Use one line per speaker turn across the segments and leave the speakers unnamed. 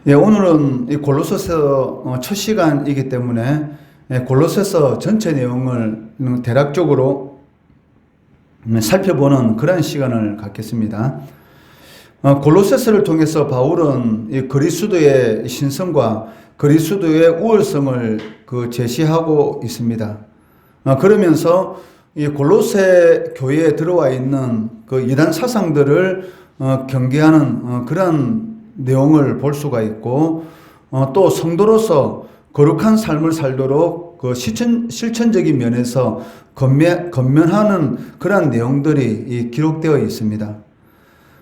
예, 오늘은 이 골로새서 첫 시간이기 때문에 골로새서 전체 내용을 대략적으로 살펴보는 그런 시간을 갖겠습니다. 골로새서를 통해서 바울은 이 그리스도의 신성과 그리스도의 우월성을 제시하고 있습니다. 그러면서 이 골로새 교회에 들어와 있는 그 이단 사상들을 경계하는 그런 내용을 볼 수가 있고, 또 성도로서 거룩한 삶을 살도록 그 실천적인 면에서 건면하는 그러한 내용들이 기록되어 있습니다.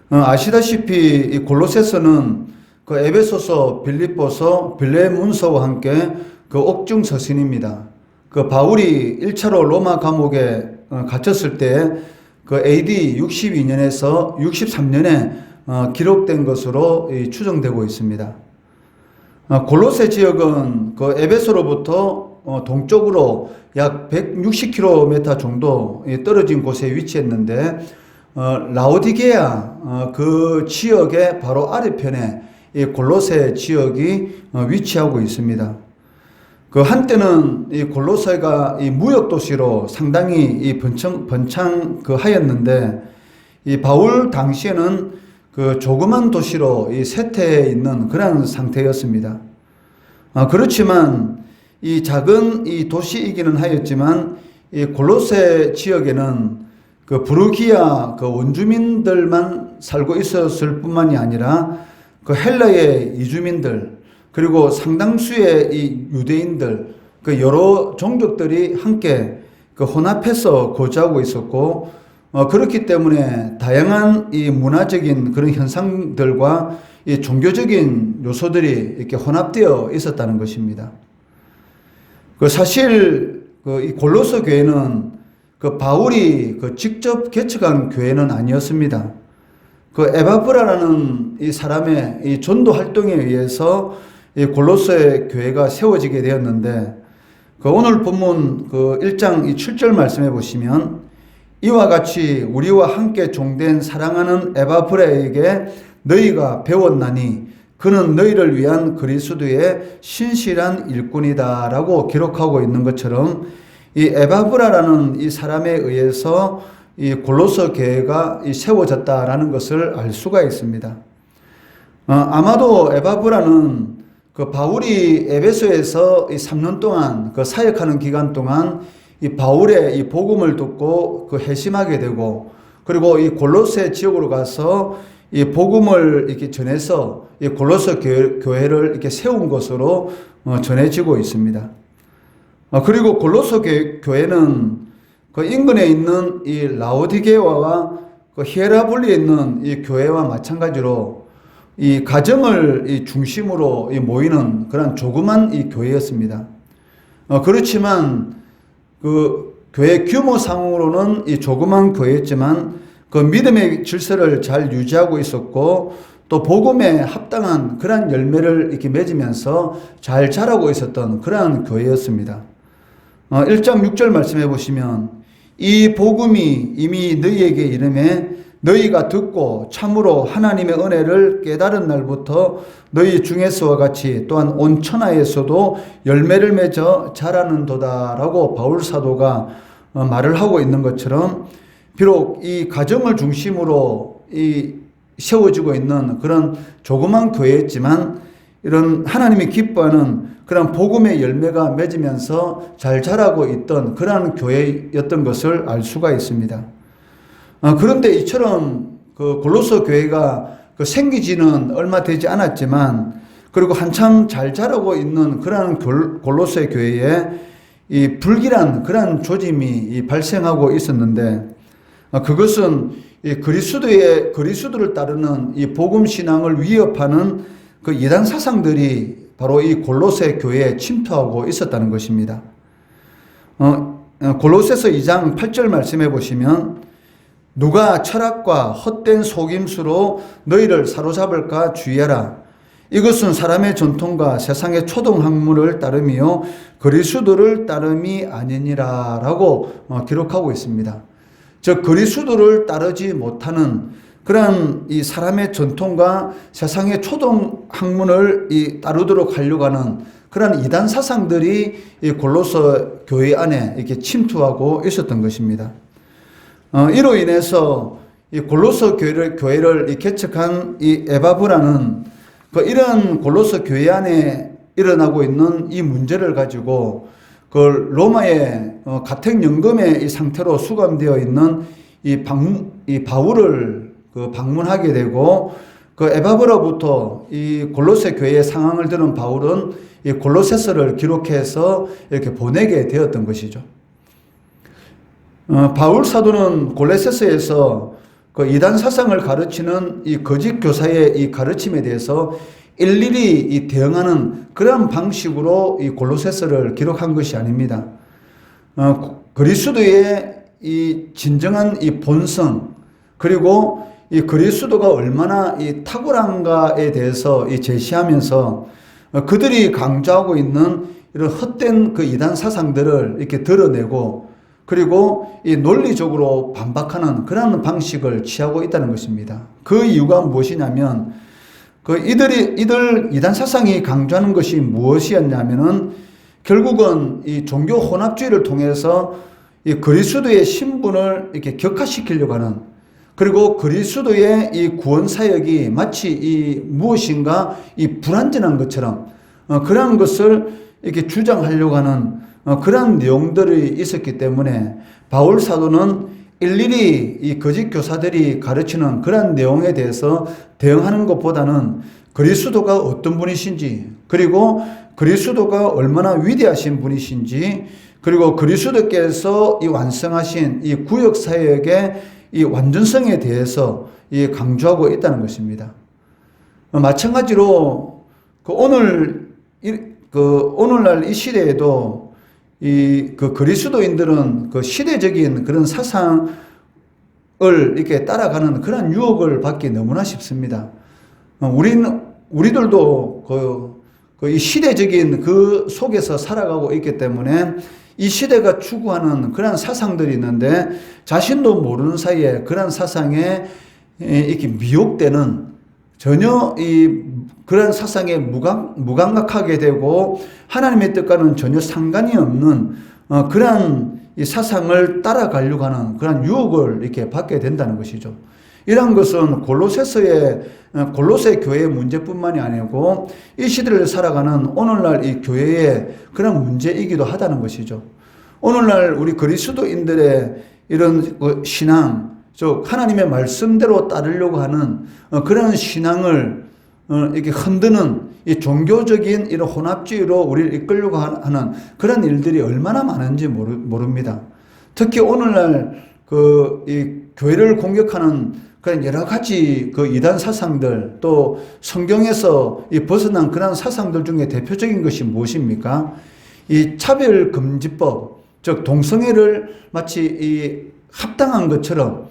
아시다시피 이 골로새서는 그 에베소서, 빌립보서, 빌레몬서와 함께 그 옥중 서신입니다. 그 바울이 1차로 로마 감옥에 갇혔을 때 그 AD 62년에서 63년에 기록된 것으로 추정되고 있습니다. 골로새 지역은 그 에베소로부터 동쪽으로 약 160km 정도 떨어진 곳에 위치했는데, 라오디게아 그 지역의 바로 아래편에 이 골로새 지역이 위치하고 있습니다. 그 한때는 이 골로새가 이 무역 도시로 상당히 이 번창하였는데, 이 바울 당시에는 그 조그만 도시로 이 쇠퇴해 있는 그런 상태였습니다. 그렇지만 이 작은 이 도시이기는 하였지만 이 골로새 지역에는 그 부르기아 그 원주민들만 살고 있었을 뿐만이 아니라 그 헬라의 이주민들, 그리고 상당수의 이 유대인들, 그 여러 종족들이 함께 그 혼합해서 거주하고 있었고, 그렇기 때문에 다양한 이 문화적인 그런 현상들과 이 종교적인 요소들이 이렇게 혼합되어 있었다는 것입니다. 그 사실 이 골로새 교회는 그 바울이 직접 개척한 교회는 아니었습니다. 그 에바브라라는 이 사람의 이 전도 활동에 의해서 이 골로새 교회가 세워지게 되었는데, 그 오늘 본문 그 1장 이 7절 말씀해 보시면, 이와 같이 우리와 함께 종된 사랑하는 에바브라에게 너희가 배웠나니 그는 너희를 위한 그리스도의 신실한 일꾼이다 라고 기록하고 있는 것처럼, 이 에바브라라는 이 사람에 의해서 이 골로새 교회가 세워졌다라는 것을 알 수가 있습니다. 아마도 에바브라는 그 바울이 에베소에서 이 3년 동안 그 사역하는 기간 동안 이 바울의 이 복음을 듣고 그 회심하게 되고, 그리고 이 골로새 지역으로 가서 이 복음을 이렇게 전해서 이 골로새 교회를 이렇게 세운 것으로 전해지고 있습니다. 그리고 골로새 교회는 그 인근에 있는 이 라오디게아와 그 히에라볼리에 있는 이 교회와 마찬가지로 이 가정을 이 중심으로 모이는 그런 조그만 이 교회였습니다. 그렇지만 그 교회 규모상으로는 이 조그만 교회였지만 그 믿음의 질서를 잘 유지하고 있었고, 또 복음에 합당한 그러한 열매를 이렇게 맺으면서 잘 자라고 있었던 그러한 교회였습니다. 1장 6절 말씀해 보시면, 이 복음이 이미 너희에게 이르매 너희가 듣고 참으로 하나님의 은혜를 깨달은 날부터 너희 중에서와 같이 또한 온 천하에서도 열매를 맺어 자라는도다 라고 바울 사도가 말을 하고 있는 것처럼, 비록 이 가정을 중심으로 세워지고 있는 그런 조그만 교회였지만 이런 하나님이 기뻐하는 그런 복음의 열매가 맺으면서 잘 자라고 있던 그러한 교회였던 것을 알 수가 있습니다. 그런데 이처럼 그 골로새 교회가 생기지는 얼마 되지 않았지만, 그리고 한참 잘 자라고 있는 그러한 골로새 교회에 이 불길한 그러한 조짐이 발생하고 있었는데, 그것은 이 그리스도를 따르는 이 복음 신앙을 위협하는 그 이단 사상들이 바로 이 골로새 교회에 침투하고 있었다는 것입니다. 골로새서 2장 8절 말씀해 보시면, 누가 철학과 헛된 속임수로 너희를 사로잡을까 주의하라. 이것은 사람의 전통과 세상의 초등학문을 따름이요 그리스도를 따름이 아니니라 라고 기록하고 있습니다. 즉 그리스도를 따르지 못하는 그런 이 사람의 전통과 세상의 초동 학문을 따르도록 하려고 하는 그런 이단 사상들이 이 골로새 교회 안에 이렇게 침투하고 있었던 것입니다. 이로 인해서 이 골로새 교회를 개척한 이 에바브라는 이런 골로새 교회 안에 일어나고 있는 이 문제를 가지고 그 로마의 가택연금의 이 상태로 수감되어 있는 이 바울을 방문하게 되고 그 에바브로부터 이 골로새 교회의 상황을 들은 바울은 이 골로새서를 기록해서 이렇게 보내게 되었던 것이죠. 바울 사도는 골로새서에서 그 이단 사상을 가르치는 이 거짓 교사의 이 가르침에 대해서 일일이 이 대응하는 그런 방식으로 이 골로새서를 기록한 것이 아닙니다. 그리스도의 이 진정한 이 본성, 그리고 이 그리스도가 얼마나 이 탁월한가에 대해서 이 제시하면서 그들이 강조하고 있는 이런 헛된 그 이단 사상들을 이렇게 드러내고, 그리고 이 논리적으로 반박하는 그런 방식을 취하고 있다는 것입니다. 그 이유가 무엇이냐면, 이들 이단 사상이 강조하는 것이 무엇이었냐면은, 결국은 이 종교 혼합주의를 통해서 이 그리스도의 신분을 이렇게 격화시키려고 하는, 그리고 그리스도의 이 구원 사역이 마치 이 무엇인가 이 불완전한 것처럼 그러한 것을 이렇게 주장하려고 하는 그런 내용들이 있었기 때문에 바울 사도는 일일이 이 거짓 교사들이 가르치는 그런 내용에 대해서 대응하는 것보다는 그리스도가 어떤 분이신지, 그리고 그리스도가 얼마나 위대하신 분이신지, 그리고 그리스도께서 이 완성하신 이 구역 사역의 이 완전성에 대해서 이 강조하고 있다는 것입니다. 마찬가지로 오늘날 이 시대에도 그리스도인들은 그 시대적인 그런 사상을 이렇게 따라가는 그런 유혹을 받기 너무나 쉽습니다. 우리들도 이 시대적인 그 속에서 살아가고 있기 때문에 이 시대가 추구하는 그런 사상들이 있는데 자신도 모르는 사이에 그런 사상에 이렇게 미혹되는, 전혀 그런 사상에 무감각하게 되고 하나님의 뜻과는 전혀 상관이 없는 그런 이 사상을 따라가려고 하는 그런 유혹을 이렇게 받게 된다는 것이죠. 이런 것은 골로새 교회의 문제뿐만이 아니고 이 시대를 살아가는 오늘날 이 교회의 그런 문제이기도 하다는 것이죠. 오늘날 우리 그리스도인들의 이런 신앙, 즉 하나님의 말씀대로 따르려고 하는 그런 신앙을 이렇게 흔드는 이 종교적인 이런 혼합주의로 우리를 이끌려고 하는 그런 일들이 얼마나 많은지 모릅니다. 특히 오늘날 이 교회를 공격하는 그런 여러 가지 그 이단 사상들, 또 성경에서 이 벗어난 그런 사상들 중에 대표적인 것이 무엇입니까? 이 차별금지법, 즉 동성애를 마치 이 합당한 것처럼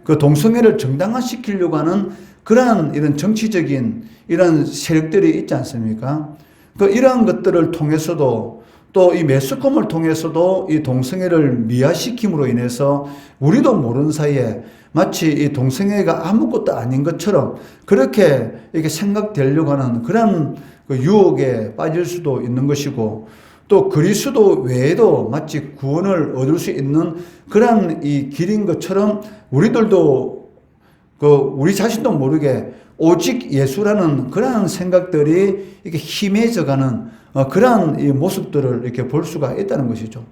그 동성애를 정당화시키려고 하는 그러한 이런 정치적인 이런 세력들이 있지 않습니까? 이러한 것들을 통해서도, 또 이 매스컴을 통해서도 이 동성애를 미화시킴으로 인해서 우리도 모르는 사이에 마치 이 동성애가 아무것도 아닌 것처럼 그렇게 이렇게 생각되려고 하는 그런 유혹에 빠질 수도 있는 것이고, 또 그리스도 외에도 마치 구원을 얻을 수 있는 그런 이 길인 것처럼 우리들도 우리 자신도 모르게 오직 예수라는 그러한 생각들이 이렇게 희미해져가는 그러한 이 모습들을 이렇게 볼 수가 있다는 것이죠.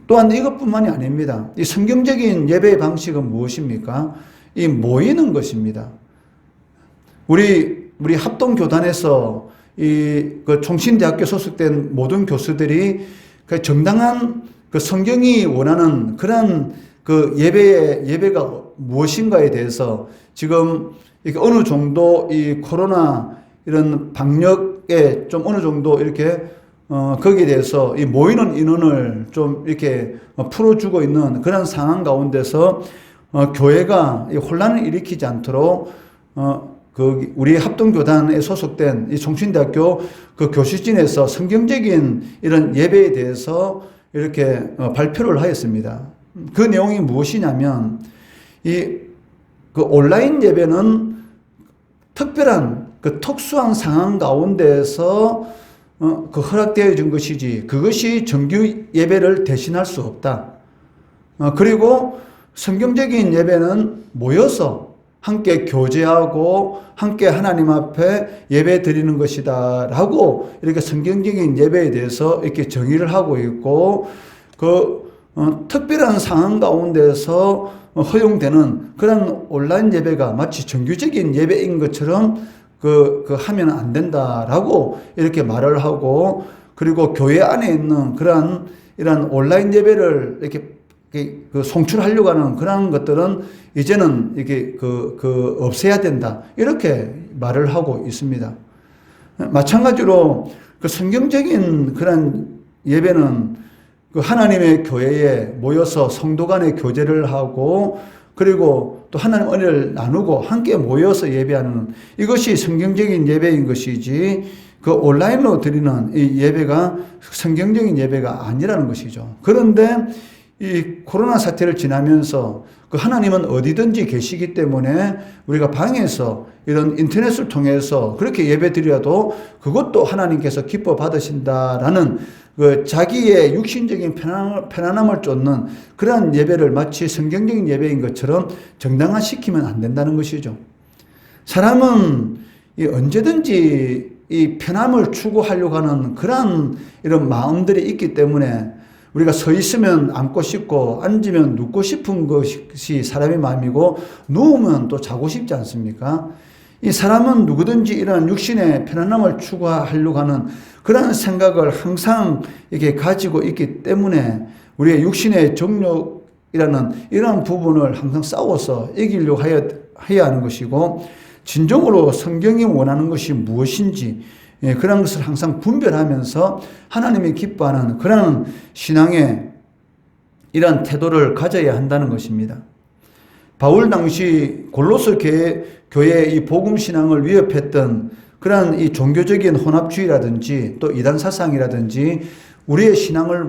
또한 이것뿐만이 아닙니다. 이 성경적인 예배의 방식은 무엇입니까? 이 모이는 것입니다. 우리 합동교단에서 그 총신대학교 소속된 모든 교수들이 그 정당한 그 성경이 원하는 그런 그 예배가 무엇인가에 대해서 지금 어느 정도 이 코로나 이런 방역에 좀 어느 정도 이렇게 거기에 대해서 이 모이는 인원을 좀 이렇게 풀어주고 있는 그런 상황 가운데서 교회가 혼란을 일으키지 않도록 우리 합동교단에 소속된 이 총신대학교 그 교수진에서 성경적인 이런 예배에 대해서 이렇게 발표를 하였습니다. 그 내용이 무엇이냐면 그 온라인 예배는 특별한 그 특수한 상황 가운데에서 그 허락되어진 것이지 그것이 정규 예배를 대신할 수 없다. 그리고 성경적인 예배는 모여서 함께 교제하고 함께 하나님 앞에 예배 드리는 것이다 라고 이렇게 성경적인 예배에 대해서 이렇게 정의를 하고 있고 특별한 상황 가운데서 허용되는 그런 온라인 예배가 마치 정규적인 예배인 것처럼 하면 안 된다라고 이렇게 말을 하고, 그리고 교회 안에 있는 이런 온라인 예배를 이렇게 송출하려고 하는 그런 것들은 이제는 이게 없애야 된다. 이렇게 말을 하고 있습니다. 마찬가지로 성경적인 그런 예배는 하나님의 교회에 모여서 성도 간의 교제를 하고, 그리고 또 하나님 은혜를 나누고 함께 모여서 예배하는 이것이 성경적인 예배인 것이지 온라인으로 드리는 이 예배가 성경적인 예배가 아니라는 것이죠. 그런데 이 코로나 사태를 지나면서 하나님은 어디든지 계시기 때문에 우리가 방에서 이런 인터넷을 통해서 그렇게 예배 드려도 그것도 하나님께서 기뻐 받으신다라는 자기의 육신적인 편안함을 쫓는 그러한 예배를 마치 성경적인 예배인 것처럼 정당화시키면 안 된다는 것이죠. 사람은 언제든지 이 편함을 추구하려고 하는 그러한 이런 마음들이 있기 때문에 우리가 서 있으면 앉고 싶고 앉으면 눕고 싶은 것이 사람의 마음이고 누우면 또 자고 싶지 않습니까? 이 사람은 누구든지 이런 육신의 편안함을 추구하려고 하는 그런 생각을 항상 이렇게 가지고 있기 때문에 우리의 육신의 정욕이라는 이런 부분을 항상 싸워서 이기려고 해야 하는 것이고, 진정으로 성경이 원하는 것이 무엇인지 그런 것을 항상 분별하면서 하나님이 기뻐하는 그런 신앙의 이런 태도를 가져야 한다는 것입니다. 바울 당시 골로새 교회의 이 복음 신앙을 위협했던 그러한 이 종교적인 혼합주의라든지 또 이단 사상이라든지 우리의 신앙을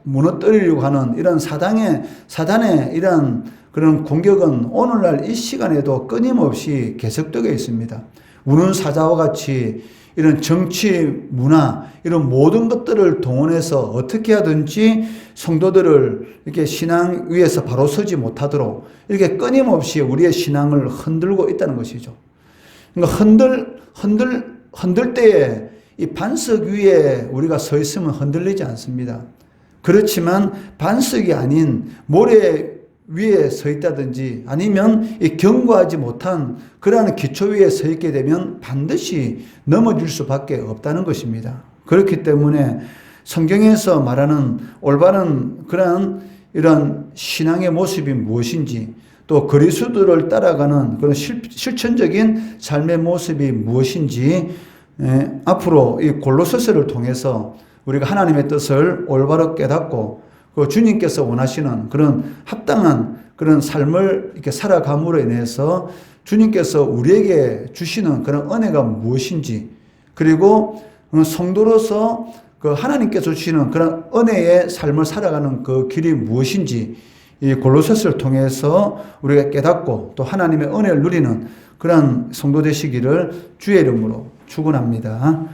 무너뜨리려고 하는 이런 사단의 이런 그런 공격은 오늘날 이 시간에도 끊임없이 계속되고 있습니다. 우는 사자와 같이 이런 정치, 문화, 이런 모든 것들을 동원해서 어떻게 하든지 성도들을 이렇게 신앙 위에서 바로 서지 못하도록 이렇게 끊임없이 우리의 신앙을 흔들고 있다는 것이죠. 그러니까 흔들 때에 이 반석 위에 우리가 서 있으면 흔들리지 않습니다. 그렇지만 반석이 아닌 모래 위에 서 있다든지 아니면 이 견고하지 못한 그러한 기초 위에 서 있게 되면 반드시 넘어질 수밖에 없다는 것입니다. 그렇기 때문에 성경에서 말하는 올바른 그러한 이런 신앙의 모습이 무엇인지, 또 그리스도를 따라가는 그런 실천적인 삶의 모습이 무엇인지 앞으로 이 골로새서를 통해서 우리가 하나님의 뜻을 올바로 깨닫고 주님께서 원하시는 그런 합당한 그런 삶을 이렇게 살아감으로 인해서 주님께서 우리에게 주시는 그런 은혜가 무엇인지, 그리고 성도로서 하나님께서 주시는 그런 은혜의 삶을 살아가는 그 길이 무엇인지 이 골로새서를 통해서 우리가 깨닫고 또 하나님의 은혜를 누리는 그런 성도 되시기를 주의 이름으로 축원합니다.